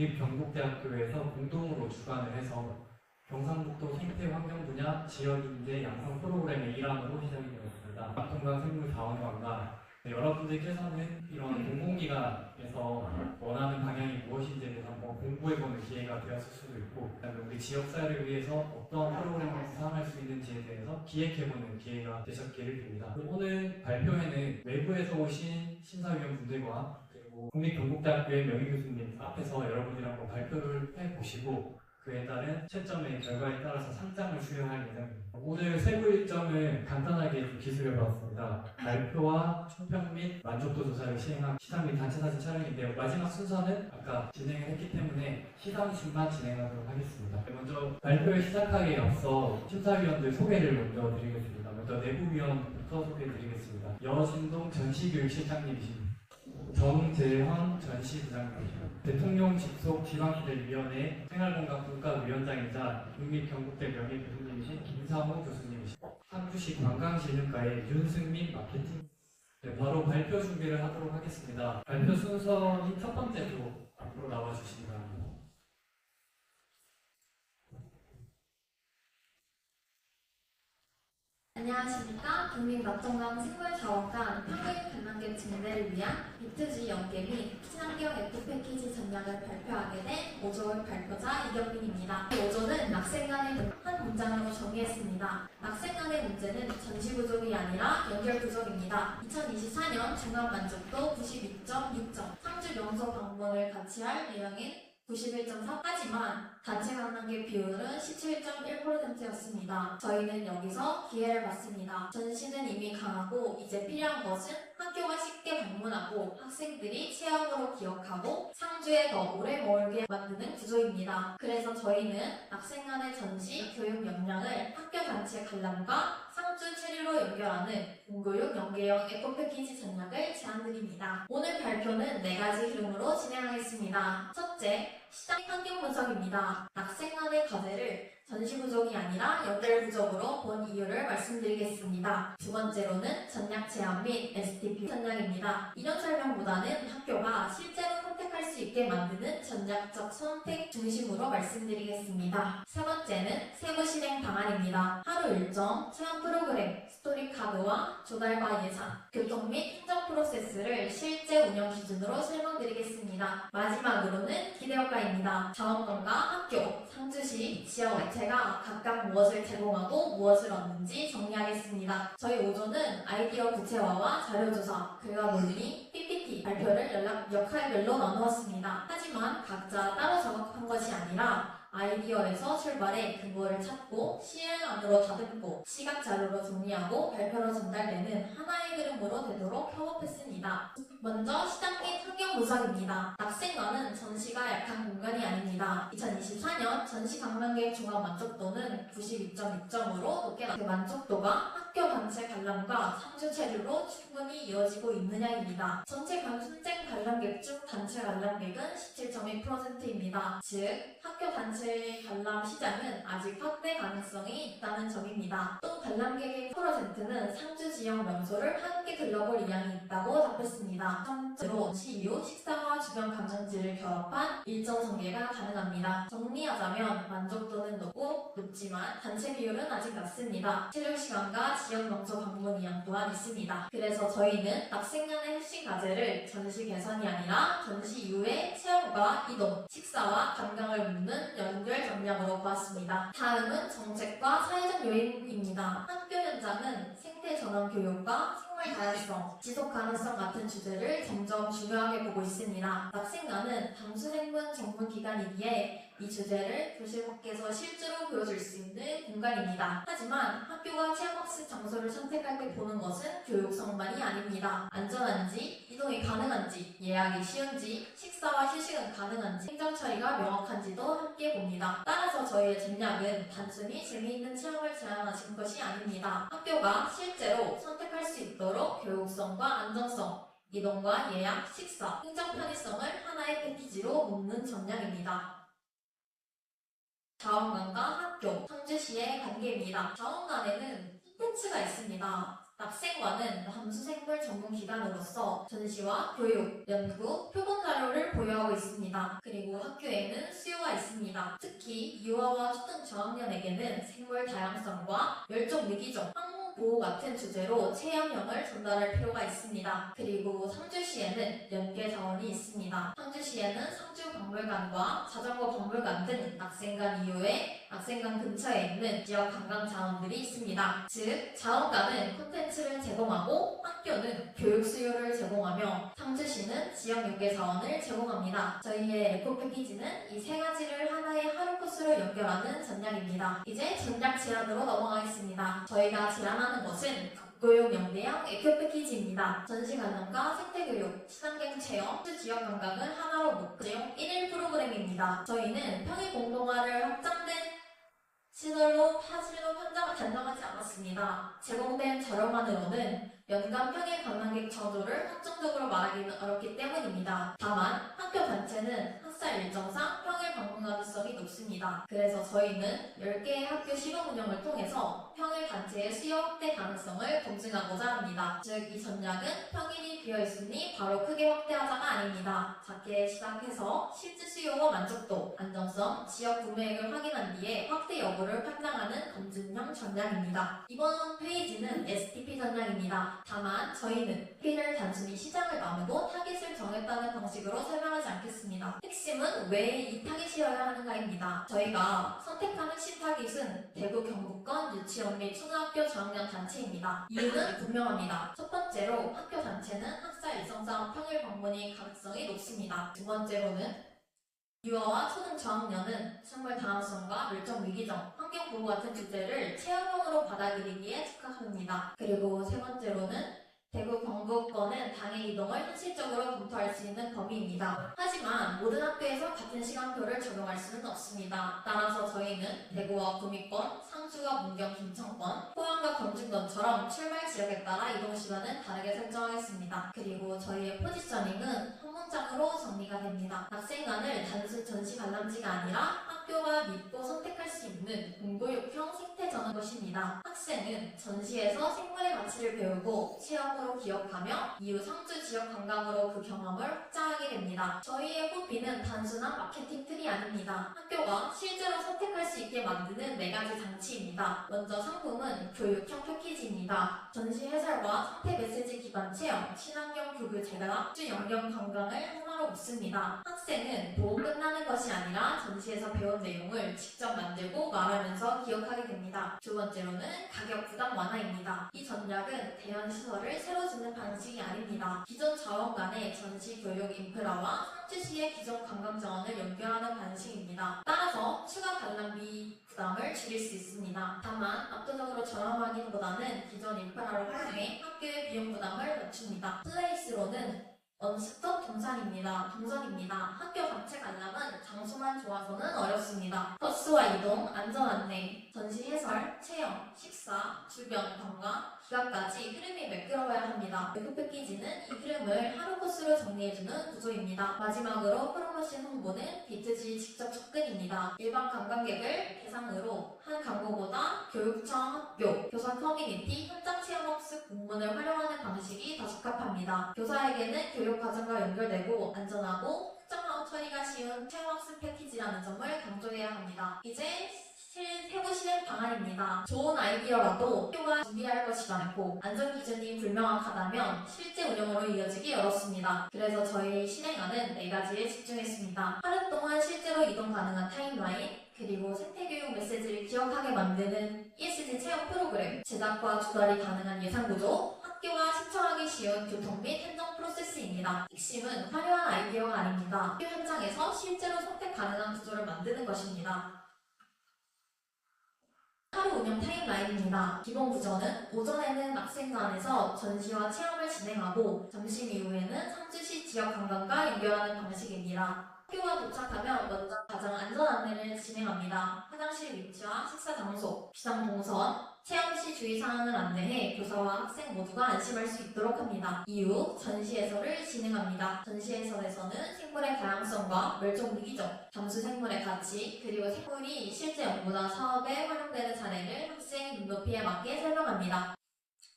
국립경북대학교에서 공동으로 주관을 해서 경상북도 생태환경 분야 지역인재 양성 프로그램의 일환으로 시작이 되었습니다. 통과생물자원관과 여러분들께서는 이런 공공기관에서 원하는 방향이 무엇인지에 대해서 한번 공부해보는 기회가 되었을 수도 있고, 우리 지역사회를 위해서 어떤 프로그램을 구상할 수 있는지에 대해서 기획해보는 기회가 되셨기를 빕니다. 오늘 발표회는 외부에서 오신 심사위원분들과 그리고 국립경북대학교의 명예교수님 앞에서 여러분들이 한번 발표를 해보시고 그에 따른 채점의 결과에 따라서 상장을 수여할 예정입니다. 오늘 세부 일정을 간단하게 좀 기술해봤습니다. 발표와 총평 및 만족도 조사를 시행한 시상 및 단체 사진 촬영인데요. 마지막 순서는 아까 진행을 했기 때문에 시상식만 진행하도록 하겠습니다. 먼저 발표를 시작하기에 앞서 심사위원들 소개를 먼저 드리겠습니다. 먼저 내부위원부터 소개해드리겠습니다. 여진동 전시교육실장님이십니다. 정재헌 전시부장님이십니다. 대통령 직속 지방기대위원회 생활공간분과위원장이자 국립경북대 명예교수님이신 김상호 교수님이십니다. 상주시 관광진흥과의 윤승민 마케팅. 바로 발표 준비를 하도록 하겠습니다. 발표 순서는 첫 번째로 앞으로 나와주시기 바랍니다. 안녕하십니까. 국립낙정강 생물자원관 평균 관람객 증대를 위한 비투지 연계 및 친환경 에코패키지 전략을 발표하게 된 5조의 발표자 이경민입니다. 5조는 낙생간의 한 문장으로 정의했습니다. 낙생간의 문제는 전시 부족이 아니라 연결 부족입니다. 2024년 종합만족도 92.6점, 상주 명소 방문을 같이 할 예정인 91.4. 하지만 단체 관람객 비율은 17.1%였습니다. 저희는 여기서 기회를 봤습니다. 전시는 이미 강하고 이제 필요한 것은 학교가 쉽게 방문하고 학생들이 체험으로 기억하고 상주에 더 오래 머물게 만드는 구조입니다. 그래서 저희는 학생간의 전시 교육 역량을 학교 단체 관람과 상주 체류로 연결하는 공교육 연계형 에코패키지 전략을 제안드립니다. 오늘 발표는 4가지 흐름으로 진행하겠습니다. 첫째, 시장 환경 분석입니다. 학생간의 과제를 전시 부족이 아니라 연결 부족으로 본 이유를 말씀드리겠습니다. 두 번째로는 전략 제안 및 STP 전략입니다. 이런 설명보다는 학교가 실제로 선택할 수 있게 만드는 전략적 선택 중심으로 말씀드리겠습니다. 세 번째는 세부 실행 방안입니다. 하루 일정, 체험 프로그램, 스토리 카드와 조달과 예산, 교통 및 행정 프로세스를 실제 운영 기준으로 설명드리겠습니다. 마지막으로는 기대효과입니다. 자원관과 학교, 상주시, 지역 제가 각각 무엇을 제공하고 무엇을 얻는지 정리하겠습니다. 저희 5조는 아이디어 구체화와 자료조사, 결과 논리, PPT, 발표를 역할별로 나누었습니다. 하지만 각자 따로 작업한 것이 아니라 아이디어에서 출발해 근거를 찾고 실행안으로 다듬고 시각 자료로 정리하고 발표로 전달되는 하나의 흐름으로 되도록 협업했습니다. 먼저 시장 및 환경 분석입니다. 낙생관은 전시가 약한 공간이 아닙니다. 2024년 전시 관람객 종합 만족도는 92.6점으로 높게 그 만족도가 학교 단체 관람과 상주 체류로 충분히 이어지고 있느냐입니다. 전체 순생 관람객 중 단체 관람객은 17.1%입니다. 즉 학교 단체 관람 시장은 아직 확대 가능성이 있다는 점입니다. 또 관람객의 10%는 상주 지역 명소를 함께 둘러볼 의향이 있다고 답했습니다. 첫째로 전시 이후 식사와 주변 관광지를 결합한 일정 전개가 가능합니다. 정리하자면 만족도는 높지만 단체 비율은 아직 낮습니다. 체류 시간과 지역 명소 방문 의향 또한 있습니다. 그래서 저희는 학생간의 핵심 과제를 전시 개선이 아니라 전시 이후의 체험과 이동, 식사와 관광을 묻는 연결 전략으로 보았습니다. 다음은 정책과 사회적 요인입니다. 학교 현장은 생태 전환 교육과 생물 다양성, 지속 가능성 같은 주제를 점점 중요하게 보고 있습니다. 낙생관은 당수생분 전문 기관이기에 이 주제를 교실 밖에서 실제로 보여줄 수 있는 공간입니다. 하지만 학교가 체험학습 장소를 선택할 때 보는 것은 교육성만이 아닙니다. 안전한지, 이동이 가능한지, 예약이 쉬운지, 식사와 휴식은 가능한지, 행정 처리가 명확한지도 함께 봅니다. 따라서 저희의 전략은 단순히 재미있는 체험을 제안하신 것이 아닙니다. 학교가 실제로 선택할 수 있도록 교육성과 안정성, 이동과 예약, 식사, 행정 편의성을 하나의 패키지로 묶는 전략입니다. 자원관과 학교, 상주시의 관계입니다. 자원관에는 콘텐츠가 있습니다. 낙생관은 함수생물 전문기관으로서 전시와 교육, 연구, 표본 자료를 보유하고 있습니다. 그리고 학교에는 수요가 있습니다. 특히 유아와 초등 저학년에게는 생물 다양성과 멸종 위기종, 보호 같은 주제로 체험형을 전달할 필요가 있습니다. 그리고 상주시에는 연계 자원이 있습니다. 상주시에는 상주박물관과 자전거 박물관 등 낙생관 이후에 낙생관 근처에 있는 지역 관광 자원들이 있습니다. 즉, 자원관은 콘텐츠를 제공하고 학교는 교육 수요를 제공하며 상주시는 지역 연계 자원을 제공합니다. 저희의 에코 패키지는 이 세 가지를 하나의 하루 코스로 연결하는 전략입니다. 이제 전략 제안으로 넘어가겠습니다. 저희가 제안하는 것은 교육 연계형 에코 패키지입니다. 전시 관람과 생태교육, 친환경 체험, 지역 관광을 하나로 묶은 1일 프로그램입니다. 저희는 평일 공동화를 확장된 시설로 단정하지 않았습니다. 제공된 자료만으로는 연간 평일 관광객 정도를 확정적으로 말하기는 어렵기 때문입니다. 다만 학교 단체는 학사 일정상 평일 방문 가능성이 높습니다. 그래서 저희는 10개의 학교 시범 운영을 통해서 평일 단체의 수요 확대 가능성을 검증하고자 합니다. 즉, 이 전략은 평일이 비어있으니 바로 크게 확대하자가 아닙니다. 작게 시작해서 실제 수요와 만족도, 안정성, 지역 구매액을 확인한 뒤에 확대 여부를 판단하는 검증형 전략입니다. 이번 페이지는 STP 전략입니다. 다만 저희는 P를 단순히 시장을 나누고 타깃을 정했다는 방식으로 설명하지 않겠습니다. 핵심은 왜 이 타깃이어야 하는가입니다. 저희가 선택한 핵심 타깃은 대구 경북권 유치원 및 초등학교 저학년 단체입니다. 이유는 분명합니다. 첫 번째로 학교 단체는 학사 일정상 평일 방문이 가능성이 높습니다. 두 번째로는 유아와 초등 저학년은 생물 다양성과 멸종 위기종, 환경 보호 같은 주제를 체험형으로 받아들이기에 적합합니다. 그리고 세 번째로는 대구 경북권은 당일 이동을 현실적으로 검토할 수 있는 범위입니다. 하지만 모든 학교에서 같은 시간표를 적용할 수는 없습니다. 따라서 저희는 대구와 구미권, 상주와 문경 김천권, 포항과 경중권처럼 출발 지역에 따라 이동 시간은 다르게 설정하겠습니다. 그리고 저희의 포지셔닝은 한 문장으로 정리가 됩니다. 학생관을 단순 전시 관람지가 아니라 학교가 믿고 선택할 수 있는 공교육형 생태전은 것입니다. 학생은 전시에서 생물의 가치를 배우고 체험으로 기억하며 이후 상주 지역 관광으로 그 경험을 확장하게 됩니다. 저희의 호비는 단순한 마케팅 툴이 아닙니다. 학교가 실제로 선택할 수 있게 만드는 4가지 장치입니다. 먼저 상품은 교육형 패키지입니다. 전시 해설과 상태 메시지 기반 체험, 친환경 교육 제가 주 연경 관광을 하나로 묶습니다. 학생은 보고 끝나는 것이 아니라 전시에서 배운 내용을 직접 만들고 말하면서 기억하게 됩니다. 두 번째로는 가격 부담 완화입니다. 이 전략은 대형 시설을 새로 짓는 방식이 아닙니다. 기존 자원 간의 전시 교육 인프라와 상주시의 기존 관광 자원을 연결하는 방식입니다. 따라서 추가 관람비 부담을 줄일 수 있습니다. 다만 압도적으로 저렴하기보다는 기존 인프라를 활용해 학교의 비용 부담을 낮춥니다. 플레이스로는 원스톱 동선입니다. 학교 단체 관람은 장소만 좋아서는 어렵습니다. 버스와 이동, 안전 안내, 전시 해설, 체험, 식사, 주변 관광, 기간까지 흐름이 매끄러워야 합니다. 에코 패키지는 이 흐름을 하루 코스로 정리해주는 구조입니다. 마지막으로 프로모션 홍보는 B2G 직접 접근입니다. 일반 관광객을 대상으로 한 광고보다 교육청, 학교, 교사 커뮤니티, 현장 체험학습 공문을 활용하는 방식이 더 적합합니다. 교사에게는 교육과정과 연결되고 안전하고 특정하고 처리가 쉬운 체험학습 패키지라는 점을 강조해야 합니다. 이제 세부 실행 방안입니다. 좋은 아이디어라도 학교가 준비할 것이 많고 안전기준이 불명확하다면 실제 운영으로 이어지기 어렵습니다. 그래서 저희 실행안은 4가지에 집중했습니다. 하루 동안 실제로 이동 가능한 타임라인, 그리고 생태교육 메시지를 기억하게 만드는 ESG 체험 프로그램, 제작과 조달이 가능한 예산구조, 학교가 신청하기 쉬운 교통 및 행정 프로세스입니다. 핵심은 화려한 아이디어가 아닙니다. 학교 현장에서 실제로 선택 가능한 구조를 만드는 것입니다. 하루 운영 타임라인입니다. 기본 구조는 오전에는 낙생관에서 전시와 체험을 진행하고 점심 이후에는 상주시 지역 관광과 연결하는 방식입니다. 학교가 도착하면 먼저 가장 안전 안내를 진행합니다. 화장실 위치와 식사 장소, 비상 동선, 체험 시 주의사항을 안내해 교사와 학생 모두가 안심할 수 있도록 합니다. 이후 전시 해설을 진행합니다. 전시 해설에서는 생물의 다양성과 멸종 위기종, 잠수 생물의 가치, 그리고 생물이 실제 연구나 사업에 활용되는 사례를 학생 눈높이에 맞게 설명합니다.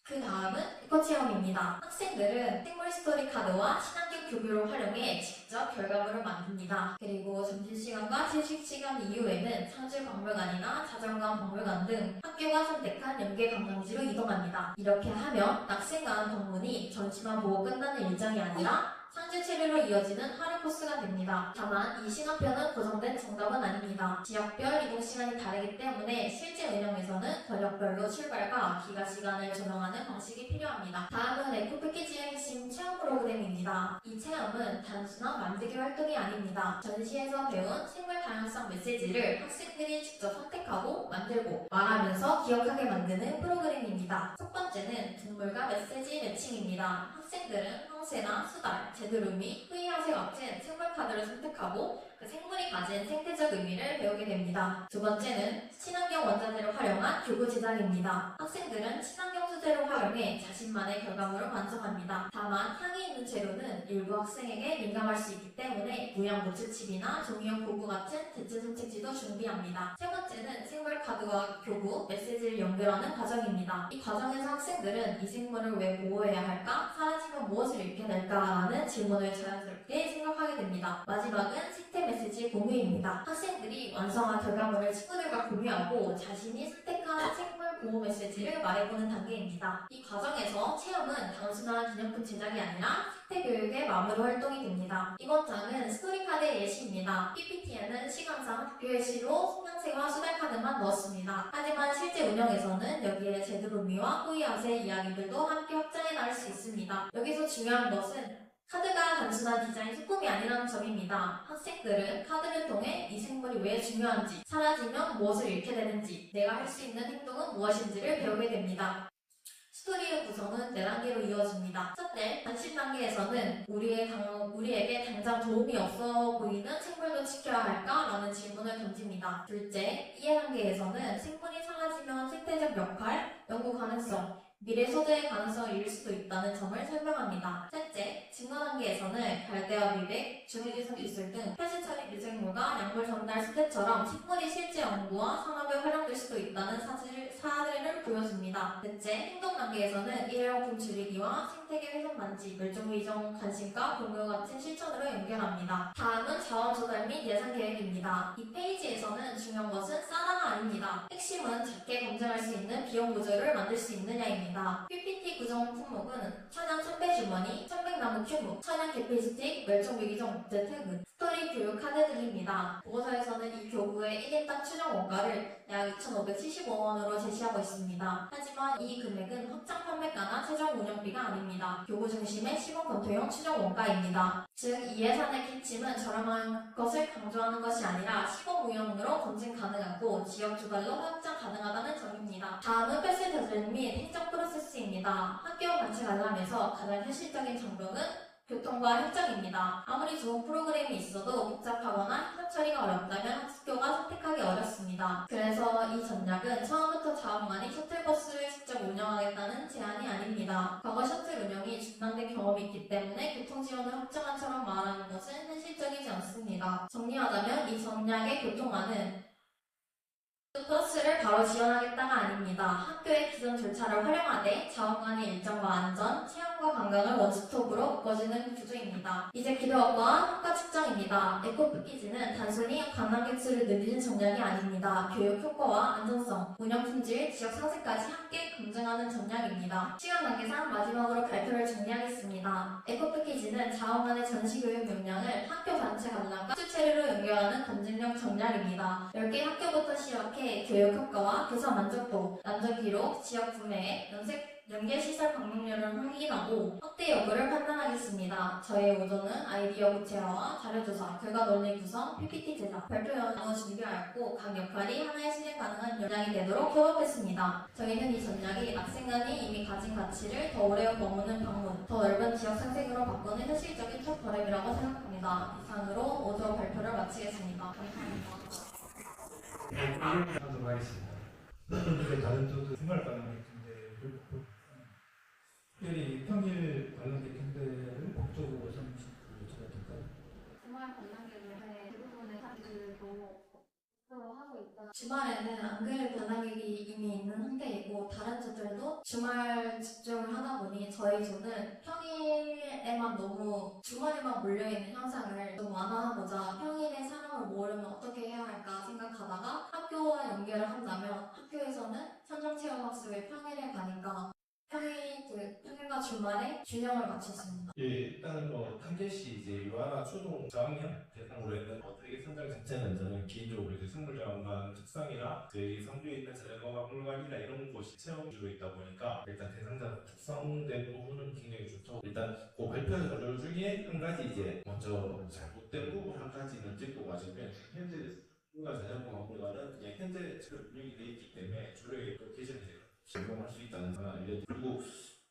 그 다음은 에코 체험입니다. 학생들은 생물 스토리 카드와 친환경 교구를 활용해 직접 결과물을 만듭니다. 그리고 점심시간과 휴식시간 이후에는 상주박물관이나 자전거 박물관 등 학교가 선택한 연계 관광지로 이동합니다. 이렇게 하면 낙생관 방문이 전시만 보고 끝나는 일정이 아니라 상주 체류로 이어지는 하루 코스가 됩니다. 다만 이 시간표는 고정된 정답은 아닙니다. 지역별 이동 시간이 다르기 때문에 실제 운영에서는 권역별로 출발과 귀가 시간을 조정하는 방식이 필요합니다. 다음은 에코 패키지의 핵심 체험 프로그램입니다. 이 체험은 단순한 만들기 활동이 아닙니다. 전시에서 배운 생물 다양성 메시지를 학생들이 직접 선택하고 만들고 말하면서 기억하게 만드는 프로그램입니다. 첫 번째는 동물과 메시지 매칭입니다. 학생들은 황새나 수달, 제드루미, 후이하새 같은 생물 카드를 선택하고 그 생물이 가진 생태적 의미를 배우게 됩니다. 두 번째는 친환경 원자재를 활용한 교구 제작입니다. 학생들은 친환경 소재를 활용해 자신만의 결과물을 완성합니다. 다만 향이 있는 재료는 일부 학생에게 민감할 수 있기 때문에 무형 노트칩이나 종이형 고구 같은 대체 선택지도 준비합니다. 세 번째는 생물 카드와 교구, 메시지를 연결하는 과정입니다. 이 과정에서 학생들은 이 생물을 왜 보호해야 할까? 사라지면 무엇을 잃게 될까라는 질문을 자연스럽게 생각하게 됩니다. 마지막은 생태 메시지 공유입니다. 학생들이 완성한 결과물을 친구들과 공유하고 자신이 선택한 생물 보호 메시지를 말해보는 단계입니다. 이 과정에서 체험은 단순한 기념품 제작이 아니라 생태 교육의 마무리 활동이 됩니다. 이번 장은 스토리카드의 예시입니다. PPT에는 시간상 학교 예시로 송양새와 수달카드만 넣었습니다. 하지만 실제 운영에서는 여기에 제드루미와 호이아새 이야기들도 함께 확장해 나갈 수 있습니다. 여기서 중요한 것은 카드가 단순한 디자인 소품이 아니라는 점입니다. 학생들은 카드를 통해 이 생물이 왜 중요한지, 사라지면 무엇을 잃게 되는지, 내가 할 수 있는 행동은 무엇인지를 배우게 됩니다. 스토리의 구성은 4단계로 이어집니다. 첫째, 관심 단계에서는 우리에게 당장 도움이 없어 보이는 생물도 지켜야 할까? 라는 질문을 던집니다. 둘째, 이해 단계에서는 생물이 사라지면 생태적 역할, 연구 가능성, 미래 소재의 가능성을 잃을 수도 있다는 점을 설명합니다. 셋째, 증거 단계에서는 갈대와 미백, 중위기술 기술 등 폐지 처리 미생물과 약물 전달 수태처럼 식물이 실제 연구와 산업에 활용될 수도 있다는 사례를 보여줍니다. 넷째, 행동 단계에서는 일회용품 줄이기와 생태계 훼손 방지, 멸종위종 관심과 공유 같은 실천으로 연결합니다. 다음은 자원 조달 및 예산 계획입니다. 이 페이지에서는 중요한 것은 싸다가 아닙니다. 핵심은 작게 검증할 수 있는 비용 구조를 만들 수 있느냐입니다. PPT 구성 품목은 천연 선배 주머니, 천백나무 큐브, 천연 계피 스틱, 멸종위기종 목재 태그, 스토리 교육 카드 등입니다. 보고서에서는 이 교구의 1인당 추정 원가를 약 2,575원으로 제시하고 있습니다. 하지만 이 금액은 확장 판매가나 최종 운영비가 아닙니다. 교구 중심의 시범 검토용 추정 원가입니다. 즉, 이 예산의 기침은 저렴한 것을 강조하는 것이 아니라 시범 운영으로 검증 가능하고 지역 조달로 확장 가능하다는 점입니다. 다음은 패스 대전 및 행정 프로세스입니다. 학교 단체 관람에서 가장 현실적인 장벽은 교통과 협정입니다. 아무리 좋은 프로그램이 있어도 복잡하거나 행정 처리가 어렵다면 학교가 선택하기 어렵습니다. 그래서 이 전략은 처음부터 자원관이 셔틀버스를 직접 운영하겠다는 제안이 아닙니다. 과거 셔틀 운영이 중단된 경험이 있기 때문에 교통지원을 확정한처럼 말하는 것은 현실적이지 않습니다. 정리하자면 이 전략의 교통안은 버스를 바로 지원하겠다가 아닙니다. 학교의 기존 절차를 활용하되 자원관의 일정과 안전, 체험과 관광을 원스톱으로 묶어주는 구조입니다. 이제 기대업과 효과 측정입니다. 에코 패키지는 단순히 관광객 수를 늘리는 전략이 아닙니다. 교육 효과와 안전성, 운영 품질, 지역 상세까지 함께 검증하는 전략입니다. 시간 관계상 마지막으로 발표를 정리하겠습니다. 에코 패키지는 자원관의 전시교육 역량을 학교 단체 관람과 수체류로 연결하는 검증력 전략입니다. 10개 학교부터 시작해 교육 효과와 교사 만족도, 남정 기록, 지역 구매, 연계시설 방문율을 확인하고 확대 여부를 판단하겠습니다. 저의 오전은 아이디어 구체화와 자료조사, 결과 논리 구성, PPT 제작, 발표 연구 준비하였고 각 역할이 하나의 실행 가능한 역량이 되도록 협업했습니다. 저희는 이 전략이 학생간이 이미 가진 가치를 더 오래 머무는 방문, 더 넓은 지역 상생으로 바꾸는 현실적인 첫걸음이라고 생각합니다. 이상으로 5조 발표를 마치겠습니다. 감사합니다. 하도록 하겠습니다. 이제 다른 쪽도 생활 관련 객통대를 특별히 평일 관련 객통대를 법적으로 여쭤봐도 될까요? 생활 관람객을 대부분의 사람들도 하고 주말에는 안 그래도 관람객이 이미 있는 상태이고 다른 조들도 주말 집중을 하다 보니 저희 조는 평일에만 너무 주말에만 몰려있는 현상을 좀 완화하고자 평일에 사람을 모으려면 어떻게 해야 할까 생각하다가 학교와 연결을 한다면 학교에서는 현장체험학습을 평일에 가니까 평일과 주말에 균형을 맞췄습니다. 예, 일단 탐계시 이제 유아나 초등 저학년 대상으로 했는 되게 선정 자체는 저는 개인적으로 이제 생물자원관 특성이나 저희 성주에 있는 자연과학박물관이나 이런 곳이 체험 위주로 있다 보니까 일단 대상자 특성된 부분은 굉장히 좋죠. 일단 그 발표 자료 중에 한 가지 이제 먼저 잘못된 부분 한 가지는 짚고 가시면 현재 자연과학박물관은 그냥 현재 운영이 되어 있기 때문에 주로의 로케이션이 적용할 수 있다는 걸 알려드리고, 그리고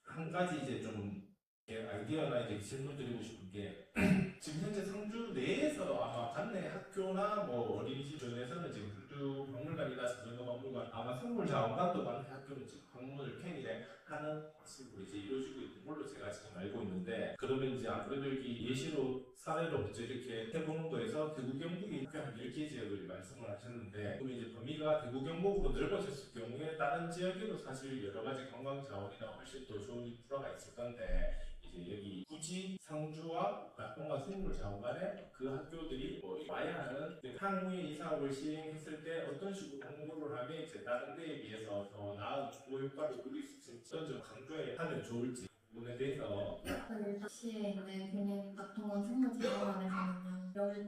한 가지 이제 좀 아이디어나 이제 질문 드리고 싶은 게 지금 현재 상주 내에서 아마 관내 학교나 뭐 어린이집 중에서는 지금 상주 박물관이나 자전거 박물관, 아마 생물자원관도 관내 학교는 지금 방문을 평일에 하는 식으로 이제 이루어지고 있는 걸로 제가 지금 알고 있는데, 그러면 이제 아무래도 여기 예시로 사례로 먼저 이렇게 대구농도에서 대구 경북이 한 10개 지역을 말씀을 하셨는데, 그럼 이제 범위가 대구 경북으로 넓어졌을 경우에 다른 지역에도 사실 여러 가지 관광 자원이나 훨씬 더 좋은 인프라가 있을 건데, 이제 여기 굳이 상주와 낙동강 생물자원관에 그 학교들이 와야 하는 향후에 이 사업을 시행했을 때 어떤 식으로 공부를 하면 이제 다른 데에 비해서 더 나은 정보 효과를 누릴 수 있을지, 어떤 점 강조해 하면 좋을지 부분에 대해서. 시에 있는 국립 낙동강 생물자원관에서는요,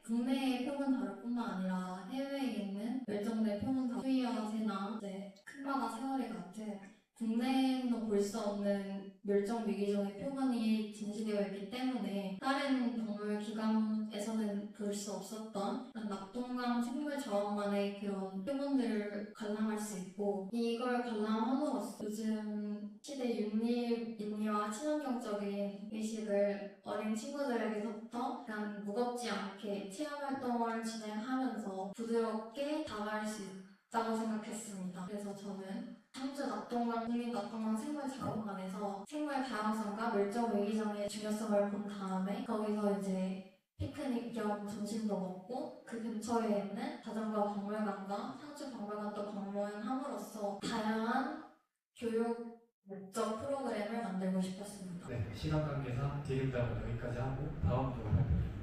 국내의 표본다루뿐만 아니라 해외에 있는 멸종된 표본다루, 수위와 새나 이제 큰바다 새어리 같은 국내에서 볼 수 없는 멸종 위기종의 표본이 진시되어 있기 때문에 다른 동물 기관에서는 볼 수 없었던 낙동강 생물자원관의 그런 표본들을 관람할 수 있고, 이걸 관람함으로써 요즘 시대 윤리와 친환경적인 의식을 어린 친구들에게서부터 그냥 무겁지 않게 체험활동을 진행하면서 부드럽게 다가갈 수 있다고 생각했습니다. 그래서 저는 상주 국립 낙동강 생물자원관에서 생물 다양성과 멸종 위기종의 중요성을 본 다음에 거기서 이제 피크닉 겸 점심도 먹고 그 근처에 있는 자전거 박물관과 상주 박물관도 방문함으로써 다양한 교육 목적 프로그램을 만들고 싶었습니다. 네, 시간 관계상 디귿자는 여기까지 하고 다음 주로 발표드립니다.